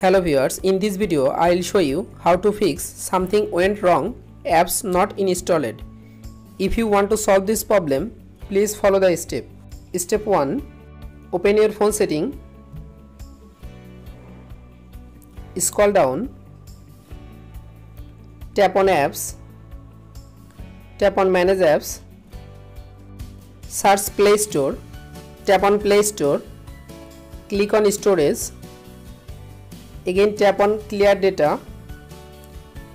Hello viewers, in this video I will show you how to fix something went wrong, apps not installed. If you want to solve this problem, please follow the step. Step 1. Open your phone setting. Scroll down. Tap on apps. Tap on manage apps. Search Play Store. Tap on Play Store. Click on storage. Again tap on clear data,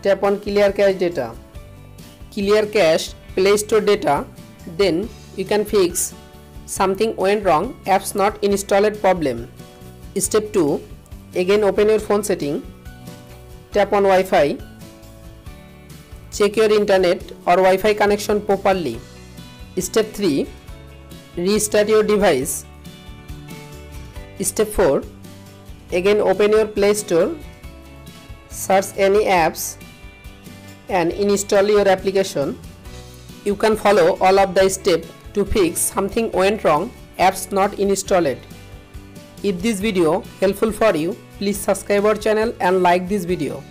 tap on clear cache data, clear cache Play Store data, then you can fix something went wrong, apps not installed problem. Step 2. Again open your phone setting, tap on Wi-Fi, check your internet or Wi-Fi connection properly. Step 3. Restart your device. Step 4. Again open your Play Store, search any apps and install your application. You can follow all of the steps to fix something went wrong, apps not installed. If this video helpful for you, please subscribe our channel and like this video.